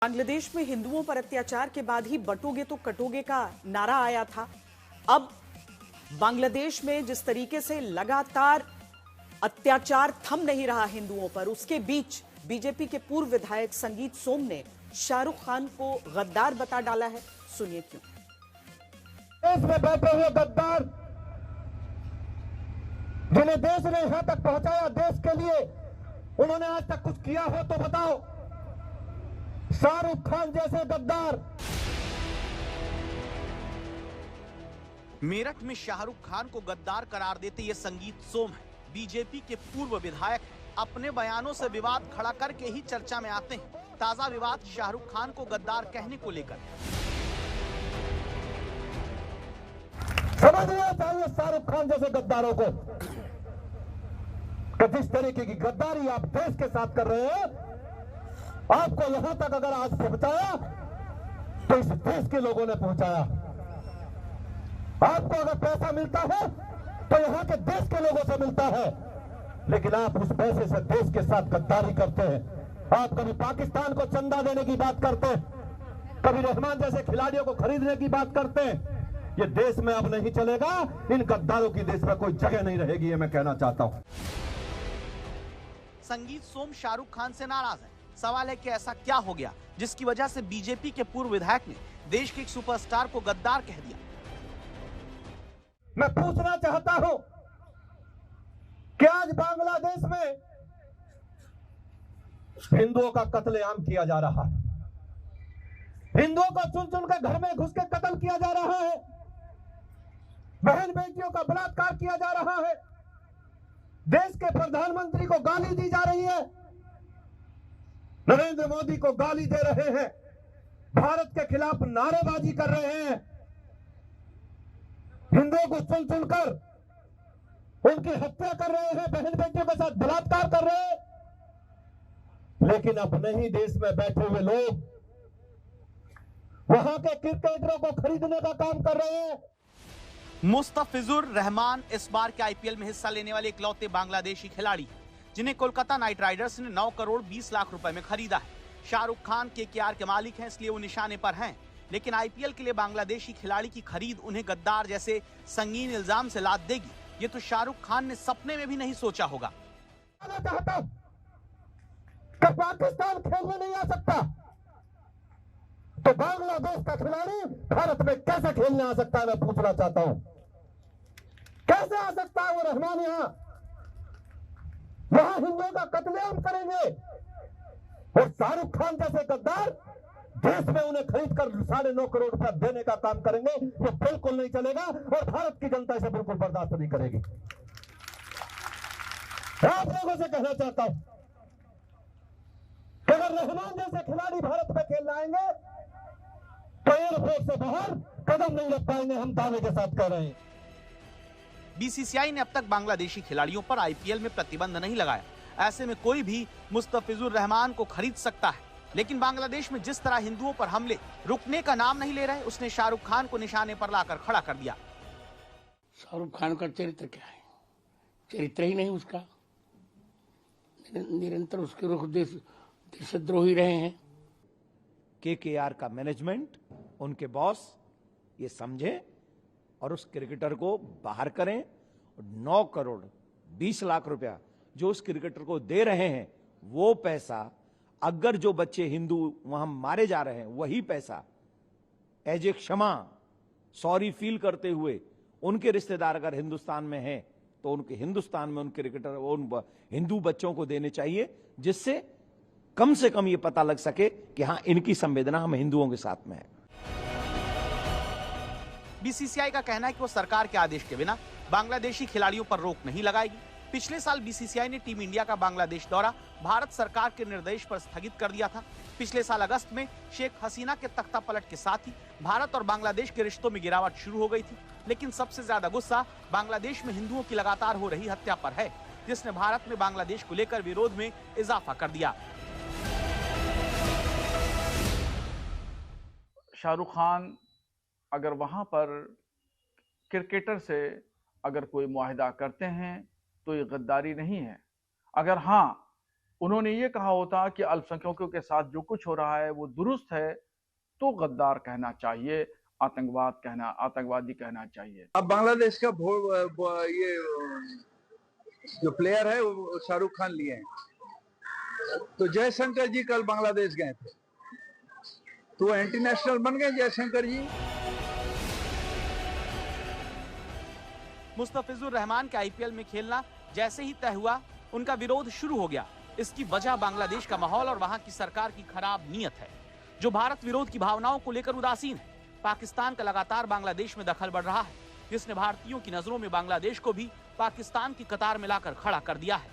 बांग्लादेश में हिंदुओं पर अत्याचार के बाद ही बटोगे तो कटोगे का नारा आया था। अब बांग्लादेश में जिस तरीके से लगातार अत्याचार थम नहीं रहा हिंदुओं पर, उसके बीच बीजेपी के पूर्व विधायक संगीत सोम ने शाहरुख खान को गद्दार बता डाला है। सुनिए क्यों। देश में बैठे हुए गद्दार जिन्हें देश ने यहां तक पहुंचाया, देश के लिए उन्होंने आज तक कुछ किया हो तो बताओ। शाहरुख खान जैसे गद्दार। मेरठ में शाहरुख खान को गद्दार करार देते ये संगीत सोम है। बीजेपी के पूर्व विधायक अपने बयानों से विवाद खड़ा करके ही चर्चा में आते हैं। ताजा विवाद शाहरुख खान को गद्दार कहने को लेकर। समझना चाहिए शाहरुख खान जैसे गद्दारों को कि जिस तरीके की गद्दारी आप देश के साथ कर रहे हैं, आपको यहां तक अगर आज पहुंचाया तो इस देश के लोगों ने पहुंचाया। आपको अगर पैसा मिलता है तो यहां के देश के लोगों से मिलता है, लेकिन आप उस पैसे से देश के साथ गद्दारी करते हैं। आप कभी पाकिस्तान को चंदा देने की बात करते हैं, कभी रहमान जैसे खिलाड़ियों को खरीदने की बात करते हैं। ये देश में अब नहीं चलेगा। इन गद्दारों की देश में कोई जगह नहीं रहेगी, ये मैं कहना चाहता हूं। संगीत सोम शाहरुख खान से नाराज है। सवाल है कि ऐसा क्या हो गया जिसकी वजह से बीजेपी के पूर्व विधायक ने देश के एक सुपरस्टार को गद्दार कह दिया। मैं पूछना चाहता हूं कि आज बांग्लादेश में हिंदुओं का कत्लेआम किया जा रहा है। हिंदुओं को चुन चुन कर घर में घुस के कत्ल किया जा रहा है। बहन बेटियों का बलात्कार किया जा रहा है। देश के प्रधानमंत्री को गाली दी जा रही है। नरेंद्र मोदी को गाली दे रहे हैं। भारत के खिलाफ नारेबाजी कर रहे हैं। हिंदुओं को चुन चुनकर उनकी हत्या कर रहे हैं, बहन बेटियों के साथ बलात्कार कर रहे हैं। लेकिन अपने ही देश में बैठे हुए लोग वहां के क्रिकेटरों को खरीदने का काम कर रहे हैं। मुस्तफिजुर रहमान इस बार के आईपीएल में हिस्सा लेने वाले इकलौते बांग्लादेशी खिलाड़ी हैं, जिन्हें कोलकाता नाइट राइडर्स ने 9 करोड़ 20 लाख रुपए में खरीदा है। शाहरुख खान केकेआर के मालिक हैं, इसलिए वो निशाने पर हैं। लेकिन आईपीएल के लिए बांग्लादेशी खिलाड़ी की खरीद उन्हें गद्दार जैसे संगीन इल्जाम से लाद देगी, ये तो शाहरुख खान ने सपने में भी नहीं सोचा होगा। चाहता हूं कि पाकिस्तान खेलने नहीं आ सकता तो बांग्लादेश का खिलाड़ी भारत में कैसे खेलने आ सकता है, मैं पूछना चाहता हूं। कैसे आ सकता है वो रहमान यहां वहां हिंदुओं का कत्लेआम करेंगे, और शाहरुख खान जैसे गद्दार देश में उन्हें खरीद कर 9.5 करोड़ रुपया देने का काम करेंगे। वो बिल्कुल नहीं चलेगा और भारत की जनता इसे बिल्कुल बर्दाश्त नहीं करेगी। आप लोगों से कहना चाहता हूं कि अगर रहमान जैसे खिलाड़ी भारत में खेलने आएंगे तो एयरपोर्ट से बाहर कदम नहीं रख पाएंगे, हम दावे के साथ कह रहे हैं। बीसीसीआई ने अब तक बांग्लादेशी खिलाड़ियों पर आईपीएल में प्रतिबंध नहीं लगाया। ऐसे में कोई भी मुस्तफिजुर रहमान को खरीद सकता है। लेकिन बांग्लादेश में जिस तरह हिंदुओं पर हमले रुकने का नाम नहीं ले रहे, उसने शाहरुख खान को निशाने पर लाकर खड़ा कर दिया। शाहरुख खान का चरित्र क्या है? चरित्र ही नहीं उसका। निरंतर उसके रुख देशद्रोही रहे हैं। केकेआर का मैनेजमेंट, उनके बॉस ये समझे और उस क्रिकेटर को बाहर करें। और 9 करोड़ 20 लाख रुपया जो उस क्रिकेटर को दे रहे हैं, वो पैसा अगर जो बच्चे हिंदू वहां मारे जा रहे हैं, वही पैसा एज ए क्षमा, सॉरी फील करते हुए उनके रिश्तेदार अगर हिंदुस्तान में हैं तो उनके हिंदुस्तान में उन क्रिकेटर, उन हिंदू बच्चों को देने चाहिए, जिससे कम से कम ये पता लग सके कि हां, इनकी संवेदना हम हिंदुओं के साथ में है। बीसीसीआई का कहना है कि वो सरकार के आदेश के बिना बांग्लादेशी खिलाड़ियों पर रोक नहीं लगाएगी। पिछले साल बीसीसीआई ने टीम इंडिया का बांग्लादेश दौरा भारत सरकार के निर्देश पर स्थगित कर दिया था। पिछले साल अगस्त में शेख हसीना के तख्तापलट के साथ ही भारत और बांग्लादेश के रिश्तों में गिरावट शुरू हो गई थी। लेकिन सबसे ज्यादा गुस्सा बांग्लादेश में हिंदुओं की लगातार हो रही हत्या पर है, जिसने भारत में बांग्लादेश को लेकर विरोध में इजाफा कर दिया। शाहरुख खान अगर वहां पर क्रिकेटर से अगर कोई मुआहिदा करते हैं तो ये गद्दारी नहीं है। अगर हाँ उन्होंने ये कहा होता कि अल्पसंख्यकों के साथ जो कुछ हो रहा है वो दुरुस्त है, तो गद्दार कहना चाहिए, आतंकवादी कहना चाहिए। अब बांग्लादेश का ये जो प्लेयर है वो शाहरुख खान लिए हैं। तो जयशंकर जी कल बांग्लादेश गए थे, तो इंटरनेशनल बन गए जयशंकर जी। मुस्तफिजुर रहमान के आईपीएल में खेलना जैसे ही तय हुआ, उनका विरोध शुरू हो गया। इसकी वजह बांग्लादेश का माहौल और वहां की सरकार की खराब नीयत है, जो भारत विरोध की भावनाओं को लेकर उदासीन है। पाकिस्तान का लगातार बांग्लादेश में दखल बढ़ रहा है, जिसने भारतीयों की नजरों में बांग्लादेश को भी पाकिस्तान की कतार में लाकर खड़ा कर दिया है।